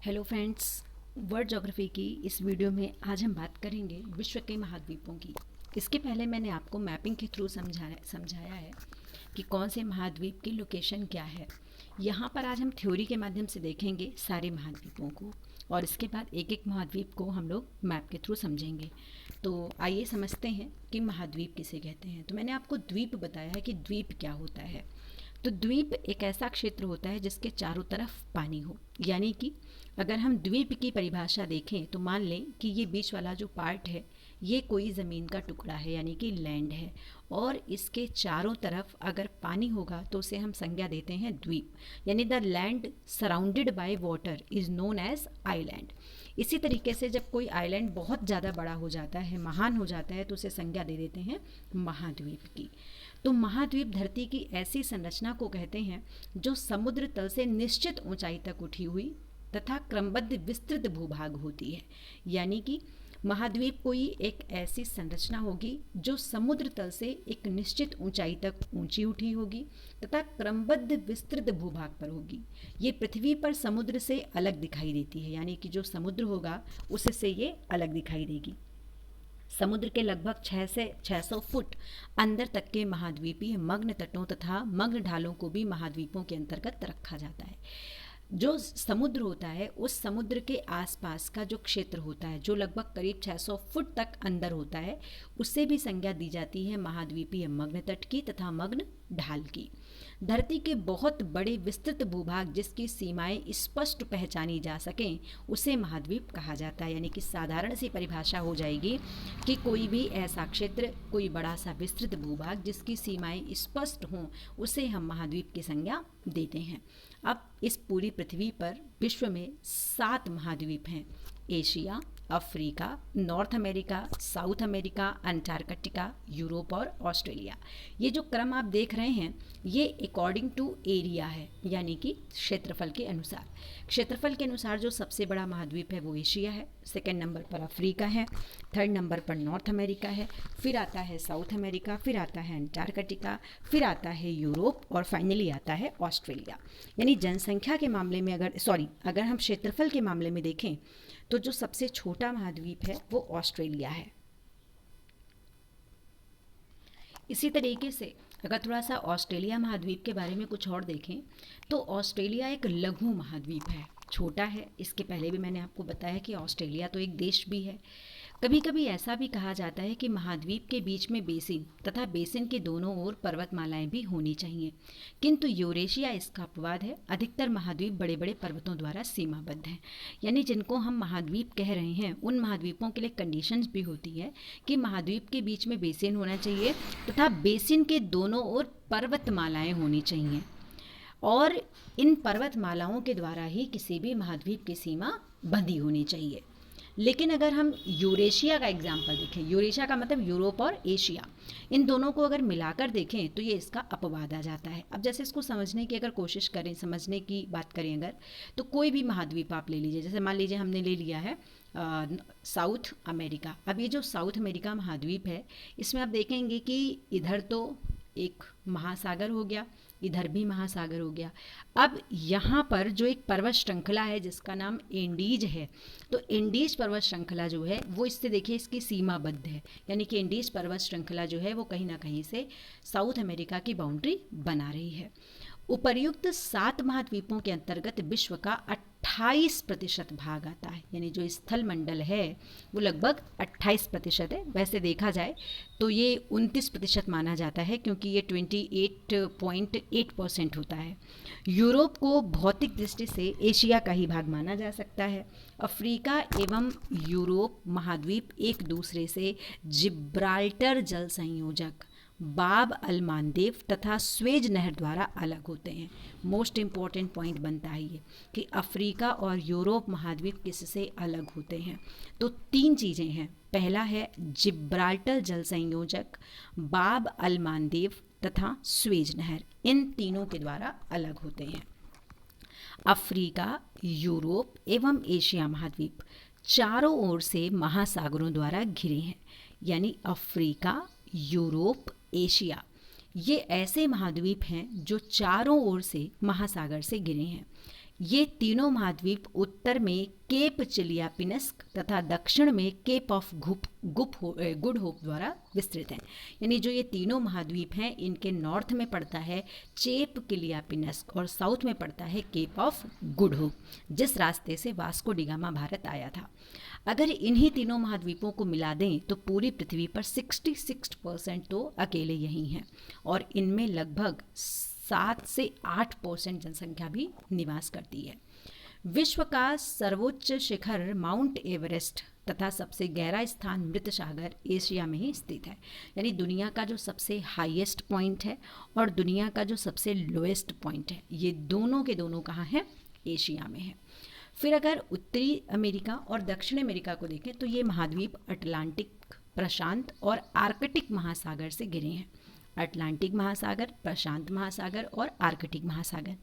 Hello friends, world geography की इस video में आज हम बात करेंगे विश्व के महाद्वीपों की। इसके पहले मैंने आपको मैपिंग के थ्रू समझाया है कि कौन से महाद्वीप की लोकेशन क्या है। यहाँ पर आज हम थ्योरी के माध्यम से देखेंगे सारे महाद्वीपों को और इसके बाद एक एक महाद्वीप को हम लोग मैप के थ्रू समझेंगे। तो आइए समझते हैं कि महाद्वीप किसे कहते हैं। तो मैंने आपको द्वीप बताया है कि द्वीप क्या होता है। तो द्वीप एक ऐसा क्षेत्र होता है जिसके चारों तरफ पानी हो, यानी कि अगर हम द्वीप की परिभाषा देखें तो मान लें कि ये बीच वाला जो पार्ट है ये कोई ज़मीन का टुकड़ा है, यानी कि लैंड है, और इसके चारों तरफ अगर पानी होगा तो उसे हम संज्ञा देते हैं द्वीप, यानी the land surrounded by water is known as island. इसी तरीके से जब कोई आइलैंड बहुत ज़्यादा बड़ा हो जाता है, महान हो जाता है, तो उसे संज्ञा दे देते हैं महाद्वीप की। तो महाद्वीप धरती की ऐसी संरचना को कहते हैं जो समुद्र तल से निश्चित ऊंचाई तक उठी हुई तथा क्रमबद्ध विस्तृत भूभाग होती है। यानी कि महाद्वीप कोई एक ऐसी संरचना होगी जो समुद्र तल से एक निश्चित ऊंचाई तक ऊंची उठी होगी तथा क्रमबद्ध विस्तृत भूभाग पर होगी। ये पृथ्वी पर समुद्र से अलग दिखाई देती है, यानी कि जो समुद्र होगा उससे ये अलग दिखाई देगी। समुद्र के लगभग 6 से 600 फुट अंदर तक के महाद्वीपीय मग्न तटों तथा मग्न ढालों को भी महाद्वीपों के अंतर्गत रखा जाता है। जो समुद्र होता है उस समुद्र के आसपास का जो क्षेत्र होता है जो लगभग करीब 600 फुट तक अंदर होता है, उससे भी संज्ञा दी जाती है महाद्वीपीय मग्न तट की तथा मग्न ढाल की। धरती के बहुत बड़े विस्तृत भूभाग जिसकी सीमाएं स्पष्ट पहचानी जा सकें उसे महाद्वीप कहा जाता है। यानी कि साधारण सी परिभाषा हो जाएगी कि कोई भी ऐसा क्षेत्र, कोई बड़ा सा विस्तृत भूभाग जिसकी सीमाएं स्पष्ट हों, उसे हम महाद्वीप की संज्ञा देते हैं। अब इस पूरी पृथ्वी पर विश्व में 7 महाद्वीप हैं: Asia, Africa, north America, south America, Antarctica, Europe और ऑस्ट्रेलिया। ये जो क्रम आप देख रहे हैं ये अकॉर्डिंग टू एरिया है, यानी कि क्षेत्रफल के अनुसार। क्षेत्रफल के अनुसार जो सबसे बड़ा महाद्वीप है वो एशिया है, सेकंड नंबर पर अफ्रीका है, थर्ड नंबर पर नॉर्थ अमेरिका है, फिर आता है साउथ अमेरिका, फिर आता है अंटार्कटिका, फिर आता है यूरोप और फाइनली आता है ऑस्ट्रेलिया। यानी जनसंख्या के मामले में अगर हम क्षेत्रफल के मामले में देखें तो जो सबसे छोटा महाद्वीप है वो ऑस्ट्रेलिया है। इसी तरीके से अगर थोड़ा सा ऑस्ट्रेलिया महाद्वीप के बारे में कुछ और देखें तो ऑस्ट्रेलिया एक लघु महाद्वीप है, छोटा है। इसके पहले भी मैंने आपको बताया कि ऑस्ट्रेलिया तो एक देश भी है। कभी कभी ऐसा भी कहा जाता है कि महाद्वीप के बीच में बेसिन तथा बेसिन के दोनों ओर पर्वतमालाएं भी होनी चाहिए, किंतु यूरेशिया इसका अपवाद है। अधिकतर महाद्वीप बड़े बड़े पर्वतों द्वारा सीमाबद्ध हैं। यानी जिनको हम महाद्वीप कह रहे हैं उन महाद्वीपों के लिए कंडीशंस भी होती है कि महाद्वीप के बीच में बेसिन होना चाहिए तथा बेसिन के दोनों ओर पर्वतमालाएं होनी चाहिए, और इन पर्वतमालाओं के द्वारा ही किसी भी महाद्वीप की सीमा बंधी होनी चाहिए। लेकिन अगर हम यूरेशिया का एग्जाम्पल देखें, यूरेशिया का मतलब यूरोप और एशिया, इन दोनों को अगर मिलाकर देखें तो ये इसका अपवाद आ जाता है। अब जैसे इसको समझने की अगर कोशिश करें, समझने की बात करें अगर, तो कोई भी महाद्वीप आप ले लीजिए। जैसे मान लीजिए हमने ले लिया है साउथ अमेरिका। अब ये जो साउथ अमेरिका महाद्वीप है इसमें आप देखेंगे कि इधर तो एक महासागर हो गया, इधर भी महासागर हो गया। अब यहाँ पर जो एक पर्वत श्रृंखला है जिसका नाम एंडीज है, तो एंडीज पर्वत श्रृंखला जो है वो इससे देखिए इसकी सीमाबद्ध है, यानी कि एंडीज पर्वत श्रृंखला जो है वो कहीं ना कहीं से साउथ अमेरिका की बाउंड्री बना रही है। उपर्युक्त 7 महाद्वीपों के अंतर्गत विश्व का 28% भाग आता है, यानी जो स्थल मंडल है वो लगभग 28% है। वैसे देखा जाए तो ये 29% माना जाता है क्योंकि ये 28.8% होता है। यूरोप को भौतिक दृष्टि से एशिया का ही भाग माना जा सकता है। अफ्रीका एवं यूरोप महाद्वीप एक दूसरे से जिब्राल्टर जल संयोजक, बाब अल मानदेव तथा स्वेज नहर द्वारा अलग होते हैं। मोस्ट इम्पॉर्टेंट पॉइंट बनता है ये कि अफ्रीका और यूरोप महाद्वीप किससे अलग होते हैं। तो 3 चीज़ें हैं। पहला है जिब्राल्टर जल संयोजक, बाब अल मानदेव तथा स्वेज नहर, इन तीनों के द्वारा अलग होते हैं। अफ्रीका, यूरोप एवं एशिया महाद्वीप चारों ओर से महासागरों द्वारा घिरे हैं। यानी अफ्रीका, यूरोप, एशिया ये ऐसे महाद्वीप हैं जो चारों ओर से महासागर से घिरे हैं। ये तीनों महाद्वीप उत्तर में केप चिलियापिनस्क तथा दक्षिण में केप ऑफ गुड होप द्वारा विस्तृत हैं। यानी जो ये तीनों महाद्वीप हैं, इनके नॉर्थ में पड़ता है चेप किलियापिनस्क और साउथ में पड़ता है केप ऑफ गुड होप, जिस रास्ते से वास्को डी गामा भारत आया था। अगर इन्हीं तीनों महाद्वीपों को मिला दें तो पूरी पृथ्वी पर 66% तो अकेले यही हैं, और इनमें लगभग 7 से 8% जनसंख्या भी निवास करती है। विश्व का सर्वोच्च शिखर माउंट एवरेस्ट तथा सबसे गहरा स्थान मृत सागर एशिया में ही स्थित है। यानी दुनिया का जो सबसे हाईएस्ट पॉइंट है और दुनिया का जो सबसे लोएस्ट पॉइंट है, ये दोनों के दोनों कहाँ हैं? एशिया में है। फिर अगर उत्तरी अमेरिका और दक्षिण अमेरिका को देखें तो ये महाद्वीप अटलांटिक, प्रशांत और आर्कटिक महासागर से घिरे हैं। अटलांटिक महासागर, प्रशांत महासागर और आर्कटिक महासागर,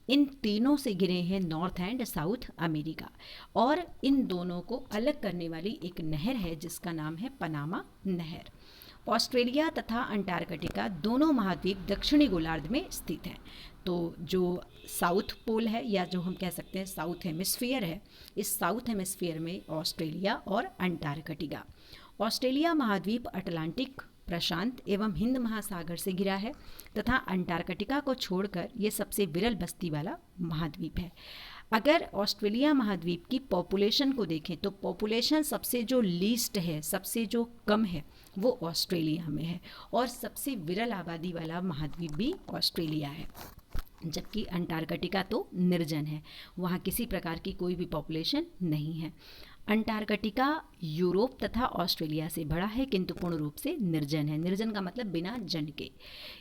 इन तीनों से घिरे हैं नॉर्थ एंड साउथ अमेरिका, और इन दोनों को अलग करने वाली एक नहर है जिसका नाम है पनामा नहर। ऑस्ट्रेलिया तथा अंटार्कटिका दोनों महाद्वीप दक्षिणी गोलार्ध में स्थित हैं। तो जो साउथ पोल है, या जो हम कह सकते हैं साउथ हेमिस्फीयर है, इस साउथ हेमिस्फीयर में ऑस्ट्रेलिया और अंटार्कटिका। ऑस्ट्रेलिया महाद्वीप अटलांटिक, प्रशांत एवं हिंद महासागर से घिरा है तथा अंटार्कटिका को छोड़कर ये सबसे विरल बस्ती वाला महाद्वीप है। अगर ऑस्ट्रेलिया महाद्वीप की पॉपुलेशन को देखें तो पॉपुलेशन सबसे जो लीस्ट है, सबसे जो कम है, वो ऑस्ट्रेलिया में है, और सबसे विरल आबादी वाला महाद्वीप भी ऑस्ट्रेलिया है। जबकि अंटार्कटिका तो निर्जन है, वहाँ किसी प्रकार की कोई भी पॉपुलेशन नहीं है। अंटार्कटिका यूरोप तथा ऑस्ट्रेलिया से बड़ा है किंतु पूर्ण रूप से निर्जन है। निर्जन का मतलब बिना जन के।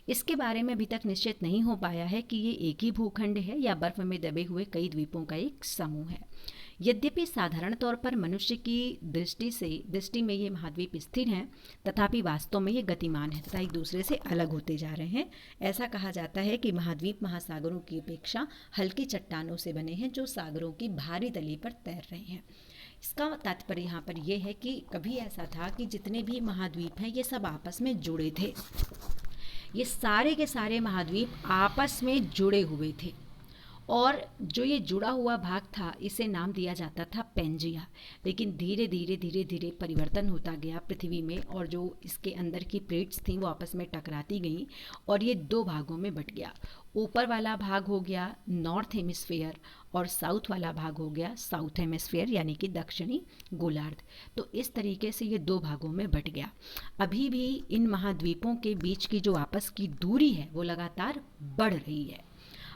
इसके बारे में अभी तक निश्चित नहीं हो पाया है कि ये एक ही भूखंड है या बर्फ में दबे हुए कई द्वीपों का एक समूह है। यद्यपि साधारण तौर पर मनुष्य की दृष्टि में ये महाद्वीप स्थिर हैं, तथापि वास्तव में ये गतिमान है तथा एक दूसरे से अलग होते जा रहे हैं। ऐसा कहा जाता है कि महाद्वीप महासागरों की अपेक्षा हल्की चट्टानों से बने हैं जो सागरों की भारी तली पर तैर रहे हैं। इसका तात्पर्य यहाँ पर यह है कि कभी ऐसा था कि जितने भी महाद्वीप हैं ये सब आपस में जुड़े थे। ये सारे के सारे महाद्वीप आपस में जुड़े हुए थे, और जो ये जुड़ा हुआ भाग था इसे नाम दिया जाता था पेंजिया। लेकिन धीरे धीरे परिवर्तन होता गया पृथ्वी में, और जो इसके अंदर की प्लेट्स थी वो आपस में टकराती गई और ये दो भागों में बट गया। ऊपर वाला भाग हो गया नॉर्थ हेमिस्फीयर और साउथ वाला भाग हो गया साउथ हेमिस्फीयर, यानी कि दक्षिणी गोलार्ध। तो इस तरीके से ये दो भागों में बट गया। अभी भी इन महाद्वीपों के बीच की जो आपस की दूरी है वो लगातार बढ़ रही है।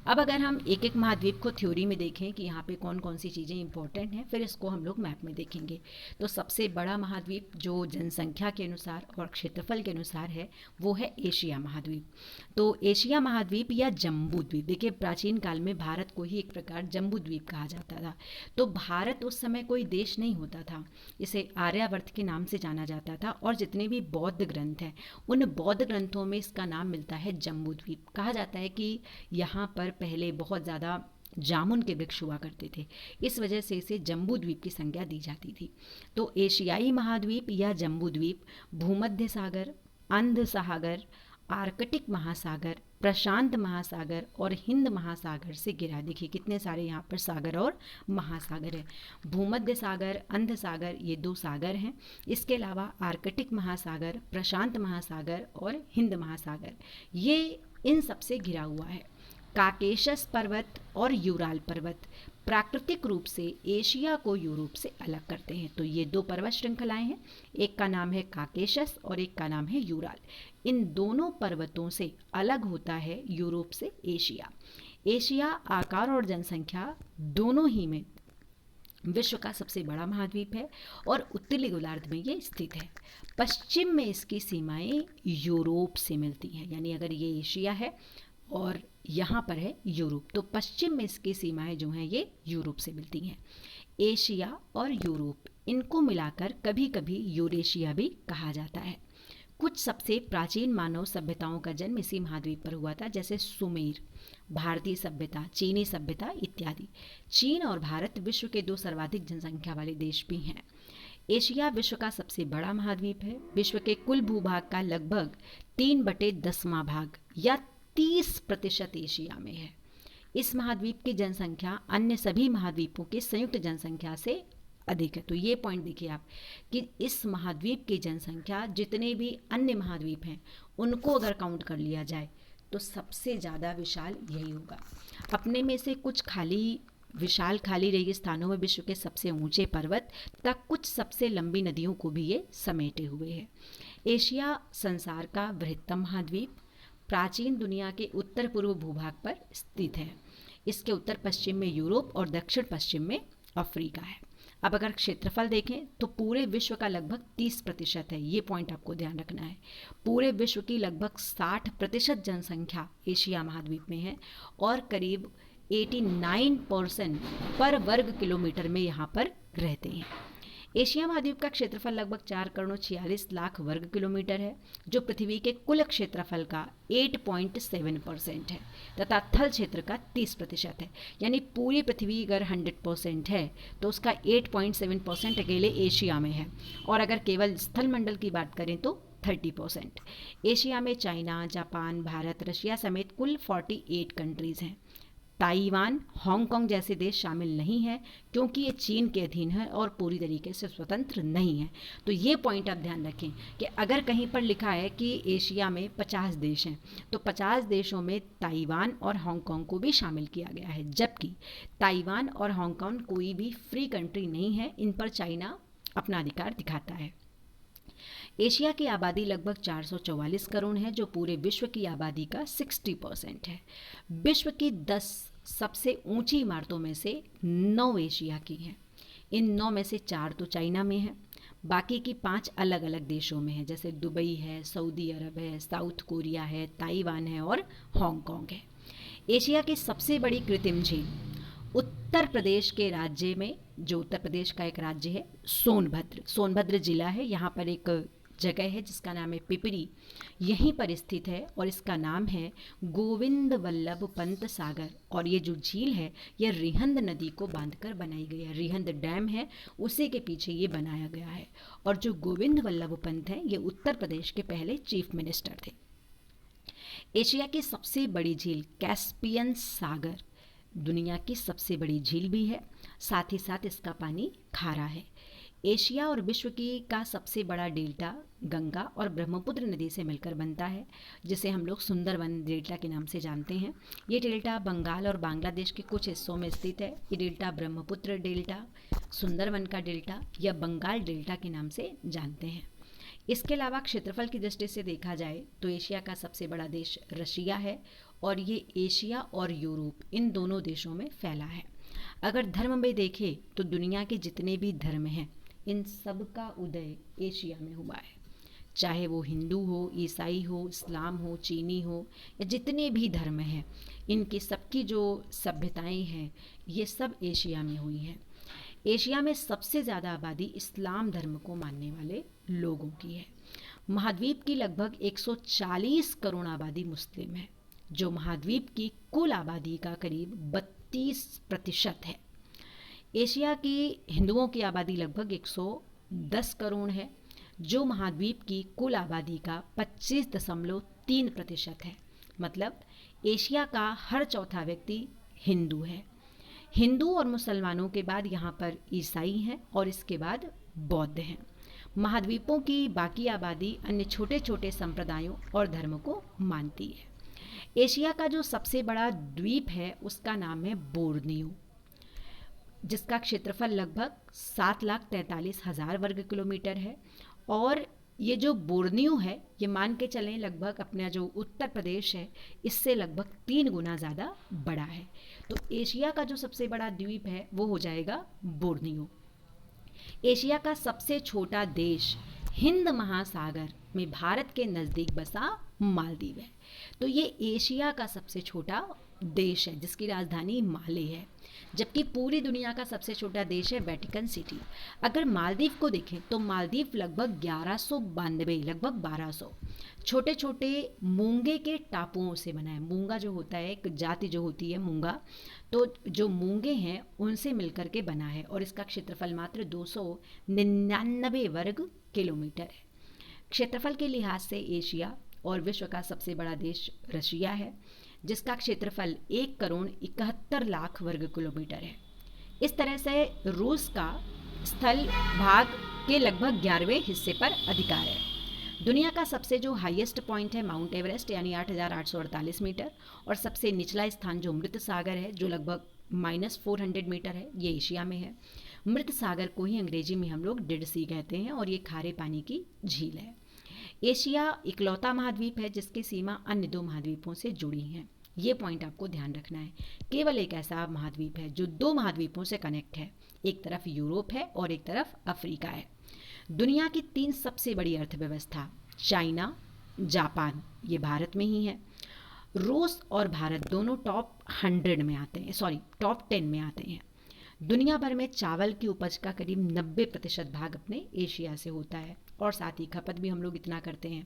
अब अगर हम एक एक महाद्वीप को थ्योरी में देखें कि यहाँ पे कौन कौन सी चीज़ें इंपॉर्टेंट हैं, फिर इसको हम लोग मैप में देखेंगे। तो सबसे बड़ा महाद्वीप जो जनसंख्या के अनुसार और क्षेत्रफल के अनुसार है वो है एशिया महाद्वीप। तो एशिया महाद्वीप या जम्बू द्वीप, देखिए प्राचीन काल में भारत को ही एक प्रकार जम्बू द्वीप कहा जाता था। तो भारत उस समय कोई देश नहीं होता था, इसे आर्यावर्त के नाम से जाना जाता था, और जितने भी बौद्ध ग्रंथ हैं उन बौद्ध ग्रंथों में इसका नाम मिलता है जम्बू द्वीप। कहा जाता है कि यहाँ पर पहले बहुत ज़्यादा जामुन के वृक्ष हुआ करते थे, इस वजह से इसे जम्बू द्वीप की संज्ञा दी जाती थी। तो एशियाई महाद्वीप या जम्बू द्वीप भूमध्य सागर, अंध सागर, आर्कटिक महासागर, प्रशांत महासागर और हिंद महासागर से घिरा। देखिए कितने सारे यहाँ पर सागर और महासागर है। भूमध्य सागर, अंध सागर, ये दो सागर हैं। इसके अलावा आर्कटिक महासागर, प्रशांत महासागर और हिंद महासागर, ये इन सबसे घिरा हुआ है। काकेशस पर्वत और यूराल पर्वत प्राकृतिक रूप से एशिया को यूरोप से अलग करते हैं। तो ये दो पर्वत श्रृंखलाएं हैं, एक का नाम है काकेशस और एक का नाम है यूराल। इन दोनों पर्वतों से अलग होता है यूरोप से एशिया। एशिया आकार और जनसंख्या दोनों ही में विश्व का सबसे बड़ा महाद्वीप है और उत्तरी गोलार्ध में ये स्थित है। पश्चिम में इसकी सीमाएं यूरोप से मिलती हैं, यानी अगर ये एशिया है और यहाँ पर है यूरोप, तो पश्चिम में इसकी सीमाएं जो हैं ये यूरोप से मिलती हैं। एशिया और यूरोप, इनको मिलाकर कभी कभी यूरेशिया भी कहा जाता है। कुछ सबसे प्राचीन मानव सभ्यताओं का जन्म इसी महाद्वीप पर हुआ था, जैसे सुमेर, भारतीय सभ्यता, चीनी सभ्यता इत्यादि। चीन और भारत विश्व के दो सर्वाधिक जनसंख्या वाले देश भी हैं। एशिया विश्व का सबसे बड़ा महाद्वीप है। विश्व के कुल भूभाग का लगभग 3/10 भाग या 30% एशिया में है। इस महाद्वीप की जनसंख्या अन्य सभी महाद्वीपों की संयुक्त जनसंख्या से अधिक है। तो ये पॉइंट देखिए आप कि इस महाद्वीप की जनसंख्या जितने भी अन्य महाद्वीप हैं उनको अगर काउंट कर लिया जाए तो सबसे ज़्यादा विशाल यही होगा। अपने में से कुछ विशाल खाली रेगिस्तानों में विश्व के सबसे ऊंचे पर्वत तक कुछ सबसे लंबी नदियों को भी ये समेटे हुए है। एशिया संसार का बृहत्तम महाद्वीप प्राचीन दुनिया के उत्तर पूर्व भूभाग पर स्थित है। इसके उत्तर पश्चिम में यूरोप और दक्षिण पश्चिम में अफ्रीका है। अब अगर क्षेत्रफल देखें तो पूरे विश्व का लगभग 30% है। ये पॉइंट आपको ध्यान रखना है। पूरे विश्व की लगभग 60% जनसंख्या एशिया महाद्वीप में है और करीब 89% पर वर्ग किलोमीटर में यहाँ पर रहते हैं। एशिया महाद्वीप का क्षेत्रफल लगभग 4,46,00,000 वर्ग किलोमीटर है, जो पृथ्वी के कुल क्षेत्रफल का 8.7% है तथा थल क्षेत्र का 30% है। यानी पूरी पृथ्वी अगर 100% है तो उसका 8.7% अकेले एशिया में है, और अगर केवल स्थल मंडल की बात करें तो 30%। एशिया में चाइना, जापान, भारत, रशिया समेत कुल 48 कंट्रीज़ हैं। ताइवान, हांगकांग जैसे देश शामिल नहीं है क्योंकि ये चीन के अधीन है और पूरी तरीके से स्वतंत्र नहीं है। तो ये पॉइंट आप ध्यान रखें कि अगर कहीं पर लिखा है कि एशिया में 50 देश हैं तो 50 देशों में ताइवान और हांगकांग को भी शामिल किया गया है, जबकि ताइवान और हांगकांग कोई भी फ्री कंट्री नहीं है। इन पर चाइना अपना अधिकार दिखाता है। एशिया की आबादी लगभग 444 करोड़ है, जो पूरे विश्व की आबादी का 60% है। विश्व की 10 सबसे ऊंची इमारतों में से 9 एशिया की हैं। इन 9 में से 4 तो चाइना में है, बाकी की 5 अलग अलग देशों में है, जैसे दुबई है, सऊदी अरब है, साउथ कोरिया है, ताइवान है और हांगकांग है। एशिया की सबसे बड़ी कृत्रिम झील उत्तर प्रदेश के राज्य में, जो उत्तर प्रदेश का एक राज्य है, सोनभद्र जिला है। यहाँ पर एक जगह है जिसका नाम है पिपरी, यहीं पर स्थित है और इसका नाम है गोविंद वल्लभ पंत सागर। और ये जो झील है ये रिहंद नदी को बांधकर बनाई गई है। रिहंद डैम है, उसी के पीछे ये बनाया गया है। और जो गोविंद वल्लभ पंत हैं ये उत्तर प्रदेश के पहले चीफ मिनिस्टर थे। एशिया की सबसे बड़ी झील कैस्पियन सागर दुनिया की सबसे बड़ी झील भी है, साथ ही साथ इसका पानी खारा है। एशिया और विश्व की का सबसे बड़ा डेल्टा गंगा और ब्रह्मपुत्र नदी से मिलकर बनता है, जिसे हम लोग सुंदरवन डेल्टा के नाम से जानते हैं। ये डेल्टा बंगाल और बांग्लादेश के कुछ हिस्सों में स्थित है। ये डेल्टा ब्रह्मपुत्र डेल्टा, सुंदरवन का डेल्टा या बंगाल डेल्टा के नाम से जानते हैं। इसके अलावा क्षेत्रफल की दृष्टि से देखा जाए तो एशिया का सबसे बड़ा देश रशिया है और ये एशिया और यूरोप इन दोनों देशों में फैला है। अगर धर्म में देखें तो दुनिया के जितने भी धर्म हैं इन सब का उदय एशिया में हुआ है, चाहे वो हिंदू हो, ईसाई हो, इस्लाम हो, चीनी हो या जितने भी धर्म हैं, इनकी सबकी जो सभ्यताएं हैं ये सब एशिया में हुई हैं। एशिया में सबसे ज़्यादा आबादी इस्लाम धर्म को मानने वाले लोगों की है। महाद्वीप की लगभग 140 करोड़ आबादी मुस्लिम है, जो महाद्वीप की कुल आबादी का करीब 32% है। एशिया की हिंदुओं की आबादी लगभग 110 करोड़ है, जो महाद्वीप की कुल आबादी का 25.3% है। मतलब एशिया का हर चौथा व्यक्ति हिंदू है। हिंदू और मुसलमानों के बाद यहाँ पर ईसाई हैं और इसके बाद बौद्ध हैं। महाद्वीपों की बाकी आबादी अन्य छोटे छोटे संप्रदायों और धर्मों को मानती है। एशिया का जो सबसे बड़ा द्वीप है उसका नाम है बोर्नियो, जिसका क्षेत्रफल लगभग 7,43,000 वर्ग किलोमीटर है। और ये जो बोर्नियो है ये मान के चलें लगभग अपना जो उत्तर प्रदेश है इससे लगभग 3 गुना ज़्यादा बड़ा है। तो एशिया का जो सबसे बड़ा द्वीप है वो हो जाएगा बोर्नियो। एशिया का सबसे छोटा देश हिंद महासागर में भारत के नज़दीक बसा मालदीव है। तो ये एशिया का सबसे छोटा देश है जिसकी राजधानी माले है, जबकि पूरी दुनिया का सबसे छोटा देश है वेटिकन सिटी। अगर मालदीव को देखें तो मालदीव लगभग 1192 लगभग 1200 छोटे छोटे मूंगे के टापुओं से बना है। मूंगा जो होता है एक जाति जो होती है मूंगा, तो जो मूंगे हैं उनसे मिलकर के बना है और इसका क्षेत्रफल मात्र 299 वर्ग किलोमीटर है। क्षेत्रफल के लिहाज से एशिया और विश्व का सबसे बड़ा देश रशिया है, जिसका क्षेत्रफल 1,71,00,000 वर्ग किलोमीटर है। इस तरह से रूस का स्थल भाग के लगभग 11वें हिस्से पर अधिकार है। दुनिया का सबसे जो हाईएस्ट पॉइंट है माउंट एवरेस्ट यानी 8,848 मीटर, और सबसे निचला स्थान जो मृत सागर है जो लगभग -400 मीटर है, ये एशिया में है। मृत सागर को ही अंग्रेजी में हम लोग डेड सी कहते हैं और ये खारे पानी की झील है। एशिया इकलौता महाद्वीप है जिसकी सीमा अन्य 2 महाद्वीपों से जुड़ी हैं। ये पॉइंट आपको ध्यान रखना है। केवल एक ऐसा महाद्वीप है जो 2 महाद्वीपों से कनेक्ट है, एक तरफ यूरोप है और एक तरफ अफ्रीका है। दुनिया की 3 सबसे बड़ी अर्थव्यवस्था चाइना, जापान, ये भारत में ही है। रूस और भारत दोनों टॉप 10 में आते हैं। दुनिया भर में चावल की उपज का करीब 90% भाग अपने एशिया से होता है और साथ ही खपत भी हम लोग इतना करते हैं।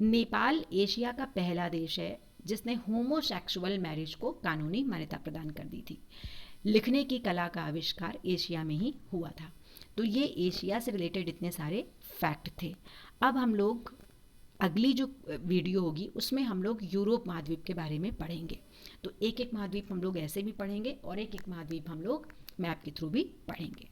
नेपाल एशिया का पहला देश है जिसने होमोसेक्सुअल मैरिज को कानूनी मान्यता प्रदान कर दी थी। लिखने की कला का आविष्कार एशिया में ही हुआ था। तो ये एशिया से रिलेटेड इतने सारे फैक्ट थे। अब हम लोग अगली जो वीडियो होगी उसमें हम लोग यूरोप महाद्वीप के बारे में पढ़ेंगे। तो एक एक महाद्वीप हम लोग ऐसे भी पढ़ेंगे और एक एक महाद्वीप हम लोग मैप के थ्रू भी पढ़ेंगे।